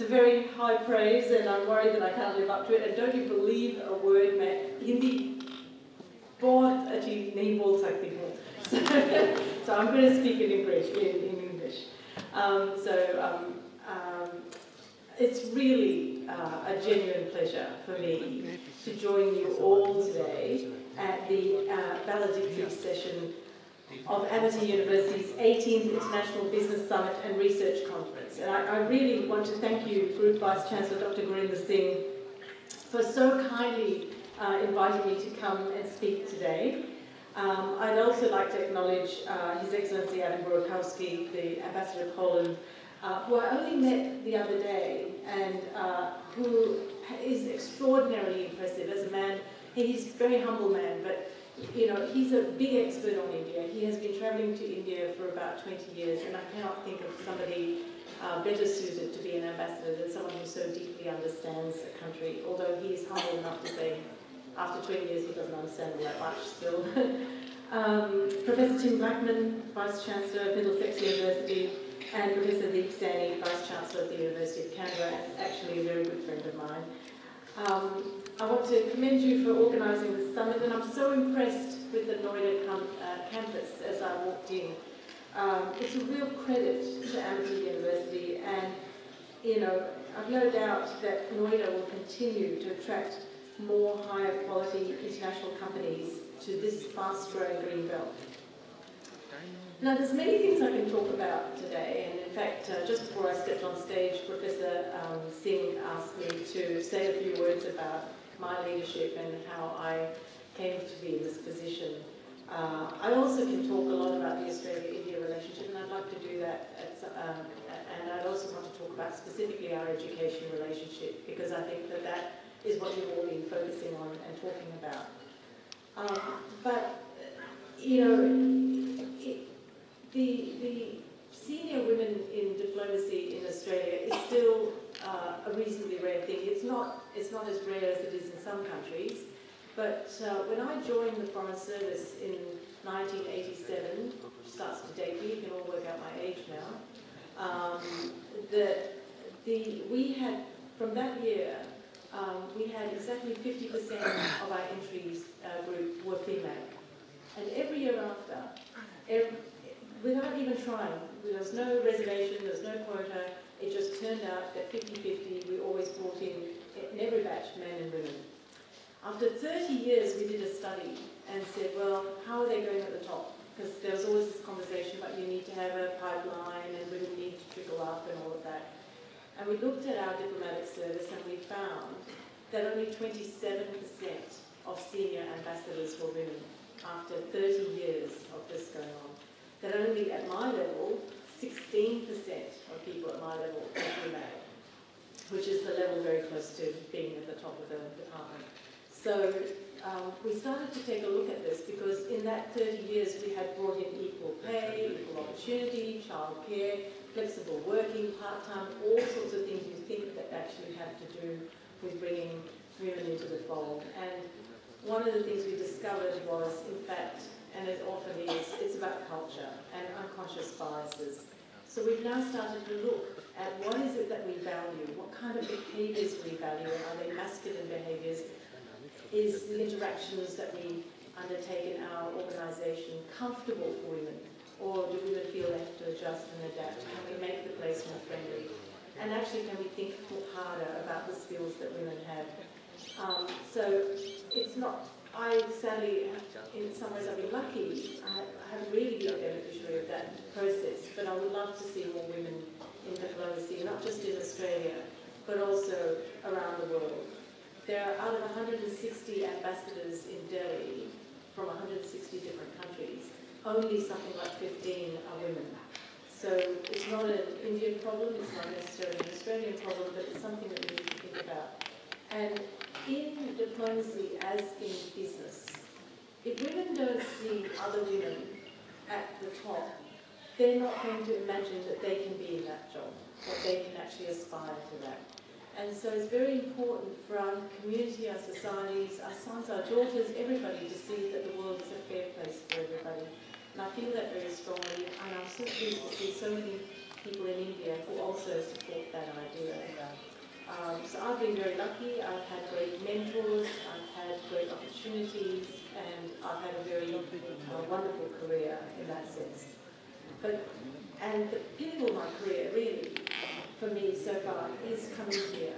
a very high praise, and I'm worried that I can't live up to it. And don't you believe a word में हिंदी बहुत अच्छी नहीं बोल सकती हूँ. So I'm going to speak in English. It's really a genuine pleasure for me to join you all today at the valedictory session of Amity University's 18th International Business Summit and Research Conference. And I really want to thank you, Group Vice Chancellor Dr. Harinder Singh, for so kindly inviting me to come and speak today. I'd also like to acknowledge His Excellency Harinder Kaur Sidhu, the Ambassador of Poland, who I only met the other day, and who is extraordinarily impressive as a man. He's a very humble man, but you know, he's a big expert on India. He has been travelling to India for about 20 years, and I cannot think of somebody better suited to be an ambassador than someone who so deeply understands a country, although he is humble enough to say after 20 years he doesn't understand all that much still. Professor Tim Blackman, Vice Chancellor of Middlesex University, and Professor Deep Stanley, Vice Chancellor of the University of Canberra, and actually a very good friend of mine. I want to commend you for organising this summit, and I'm so impressed with the Noida campus as I walked in. It's a real credit to Amity University, and you know, I've no doubt that Noida will continue to attract more higher quality international companies to this fast-growing green belt. Now, there's many things I can talk about today, and in fact, just before I stepped on stage, Professor Singh asked me to say a few words about my leadership and how I came to be in this position. I also can talk a lot about the Australia-India relationship, and I'd like to do that, and I'd also want to talk about specifically our education relationship, because I think that that is what you've all been focusing on and talking about. But, you know, the senior women in diplomacy in Australia is still a reasonably rare thing. It's not as rare as it is in some countries. But when I joined the Foreign Service in 1987, which starts to date me, you can all work out my age now, we had, from that year, we had exactly 50% of our entries group were female. And every year after, without even trying, there was no reservation, there was no quota, it just turned out that 50-50, we always brought in every batch, men and women. After 30 years, we did a study and said, well, how are they going at the top? Because there was always this conversation about you need to have a pipeline and women need to trickle up and all of that. And we looked at our diplomatic service and we found that only 27% of senior ambassadors were women after 30 years of this going on. That only at my level, 16% of people at my level were female, which is the level very close to being at the top of the department. So we started to take a look at this because in that 30 years we had brought in equal pay, equal opportunity, childcare, flexible working, part-time, all sorts of things you think that actually have to do with bringing women into the fold. And one of the things we discovered was, in fact, and it often is, it's about culture and unconscious biases. So we've now started to look at what is it that we value, what kind of behaviours we value, are they masculine behaviours? Is the interactions that we undertake in our organisation comfortable for women? Or do women feel they have to adjust and adapt? Can we make the place more friendly? And actually, can we think harder about the skills that women have? So it's not, sadly, in some ways I've been lucky. I haven't really been a beneficiary of that process, but I would love to see more women in diplomacy, not just in Australia, but also around the world. There are, out of 160 ambassadors in Delhi from 160 different countries, only something like 15 are women. So it's not an Indian problem, it's not necessarily an Australian problem, but it's something that we need to think about. And in diplomacy, as in business, if women don't see other women at the top, they're not going to imagine that they can be in that job, that they can actually aspire to that. And so it's very important for our community, our societies, our sons, our daughters, everybody to see that the world is a fair place for everybody. And I feel that very strongly, and I'm so pleased to see so many people in India who also support that idea. So I've been very lucky. I've had great mentors, I've had great opportunities, and I've had a very wonderful career in that sense. And the pinnacle of my career, really, for me so far, is coming here.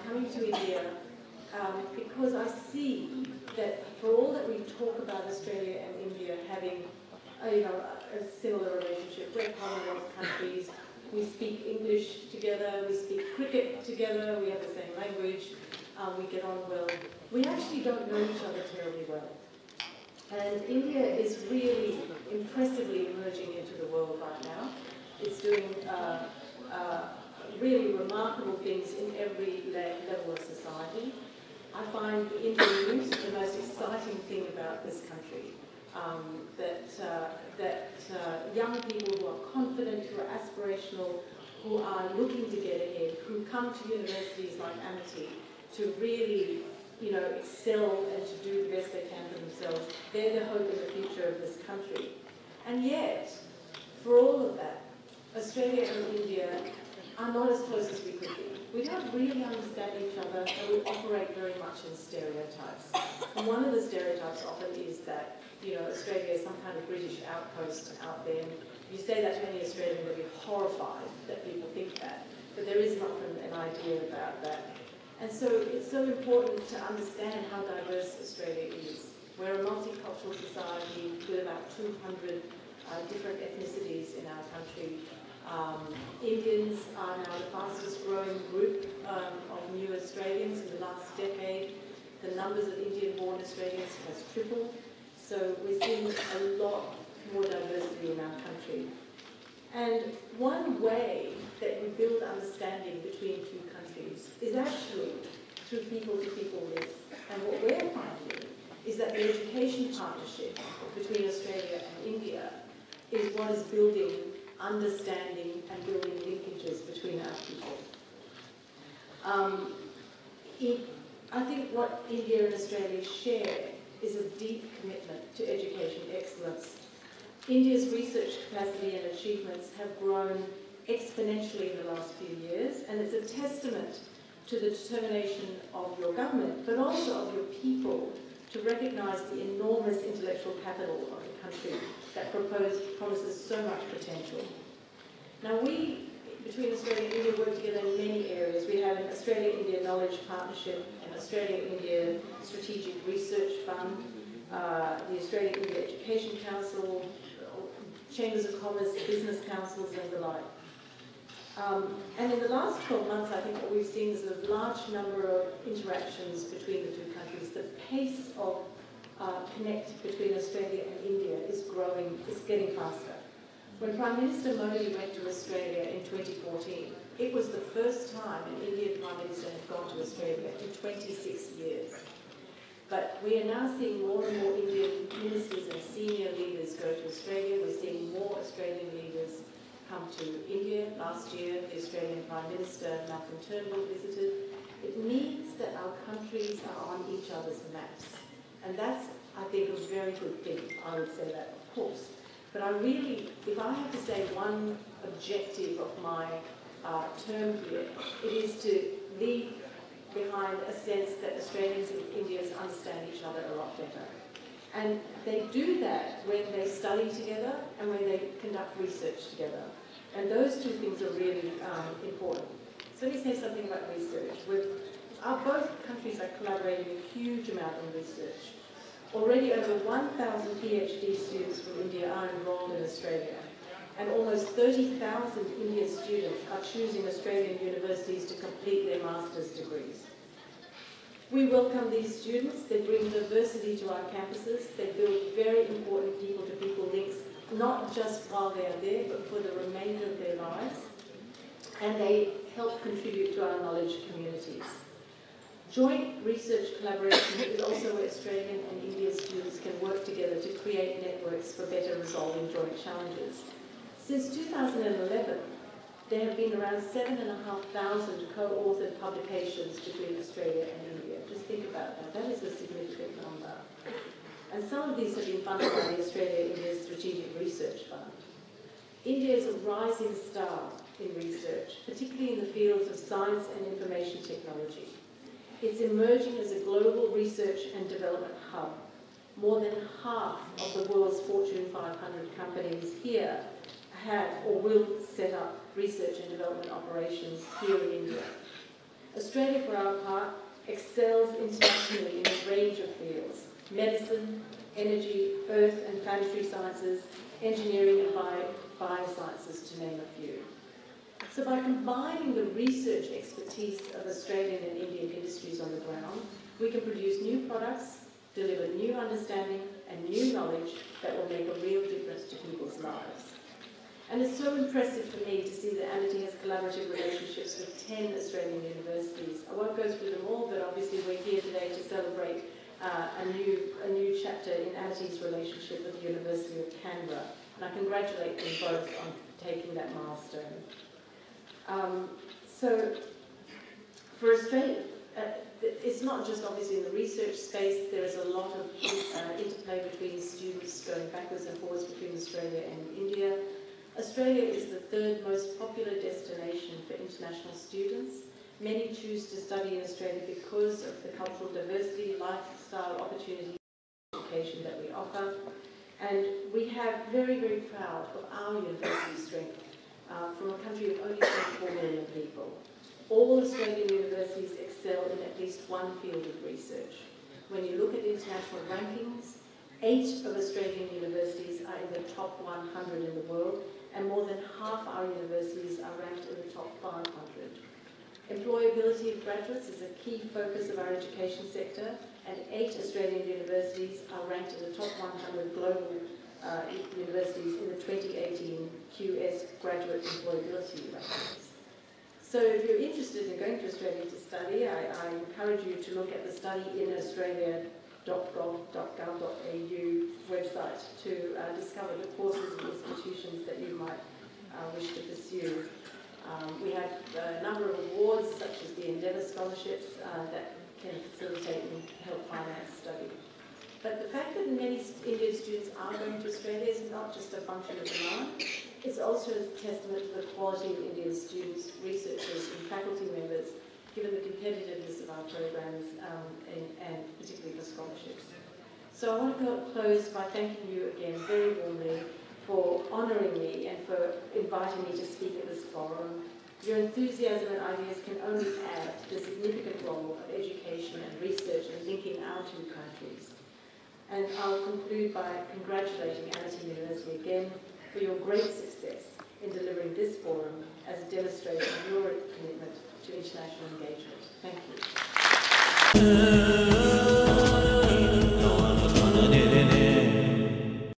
Coming to India because I see that for all that we talk about Australia and India having a similar relationship, we're Commonwealth countries, we speak English together, we speak cricket together, we have the same language, we get on well. We actually don't know each other terribly well. And India is really impressively emerging into the world right now. It's doing really remarkable things in every level of society. I find the Indian youth the most exciting thing about this country. That young people who are confident, who are aspirational, who are looking to get ahead, who come to universities like Amity to really, excel and to do the best they can for themselves. They're the hope and the future of this country. And yet, for all of that, Australia and India are not as close as we could be. We don't really understand each other, and we operate very much in stereotypes. And one of the stereotypes often is that, Australia is some kind of British outpost out there. And if you say that to any Australian, they'll be horrified that people think that. But there is often an idea about that. And so it's so important to understand how diverse Australia is. We're a multicultural society with about 200 different ethnicities in our country. Indians are now the fastest growing group of new Australians in the last decade. The numbers of Indian-born Australians has tripled. So we're seeing a lot more diversity in our country. And one way that we build understanding between two countries is actually through people-to-people links. And what we're finding is that the education partnership between Australia and India is what is building understanding and building linkages between our people. I think what India and Australia share is a deep commitment to education excellence. India's research capacity and achievements have grown exponentially in the last few years, and it's a testament to the determination of your government, but also of your people, to recognise the enormous intellectual capital of the country that promises so much potential. Now we, between Australia and India, work together in many areas. We have an Australia-India Knowledge Partnership, an Australia-India Strategic Research Fund, the Australia-India Education Council, Chambers of Commerce, business councils and the like. And in the last 12 months, I think what we've seen is a large number of interactions between the two countries. The pace of connect between Australia and India is growing, is getting faster. When Prime Minister Modi went to Australia in 2014, it was the first time an Indian Prime Minister had gone to Australia in 26 years. But we are now seeing more and more Indian ministers and senior leaders go to Australia. We're seeing more Australian leaders come to India. Last year, the Australian Prime Minister, Malcolm Turnbull, visited. It means that our countries are on each other's maps. And that's, I think, a very good thing. I would say that, of course. But I really, if I have to say one objective of my term here, it is to leave behind a sense that Australians and Indians understand each other a lot better. And they do that when they study together and when they conduct research together. And those two things are really important. So let me say something about research. Both countries are collaborating a huge amount on research. Already over 1,000 PhD students from India are enrolled in Australia, and almost 30,000 Indian students are choosing Australian universities to complete their master's degrees. We welcome these students. They bring diversity to our campuses. They build very important people-to-people links, not just while they are there, but for the remainder of their lives. And they help contribute to our knowledge communities. Joint research collaboration is also where Australian and Indian students can work together to create networks for better resolving joint challenges. Since 2011, there have been around 7,500 co-authored publications between Australia and India. Just think about that. That is a significant number. And some of these have been funded by the Australia-India Strategic Research Fund. India is a rising star in research, particularly in the fields of science and information technology. It's emerging as a global research and development hub. More than half of the world's Fortune 500 companies here have or will set up research and development operations here in India. Australia, for our part, excels internationally in a range of fields: medicine, energy, earth and planetary sciences, engineering and biosciences, to name a few. So by combining the research expertise of Australian and Indian industries on the ground, we can produce new products, deliver new understanding and new knowledge that will make a real difference to people's lives. And it's so impressive for me to see that Amity has collaborative relationships with 10 Australian universities. I won't go through them all, but obviously we're here today to celebrate a new chapter in Amity's relationship with the University of Canberra. And I congratulate them both on taking that milestone. So for Australia, it's not just obviously in the research space. There is a lot of interplay between students going backwards and forwards between Australia and India. Australia is the third most popular destination for international students. Many choose to study in Australia because of the cultural diversity, lifestyle opportunities, and education that we offer. And we have very, very proud of our university strength from a country of only 24 million people. All Australian universities excel in at least one field of research. When you look at international rankings, 8 of Australian universities are in the top 100 in the world, and more than half our universities are ranked in the top 500. Employability of graduates is a key focus of our education sector, and 8 Australian universities are ranked in the top 100 global universities in the 2018 QS Graduate Employability Rankings. So if you're interested in going to Australia to study, I encourage you to look at the studyinaustralia.gov.au website to discover the courses and institutions that you might wish to pursue. We have a number of awards, such as the Endeavour Scholarships, that can facilitate and help finance study. But the fact that many Indian students are going to Australia is not just a function of demand, it's also a testament to the quality of Indian students, researchers and faculty members, given the competitiveness of our programs and particularly for scholarships. So I want to close by thanking you again very warmly for honouring me and for inviting me to speak at this forum. Your enthusiasm and ideas can only add to the significant role of education and research in linking our two countries. And I'll conclude by congratulating Amity University again for your great success in delivering this forum as a demonstration of your commitment to international engagement. Thank you.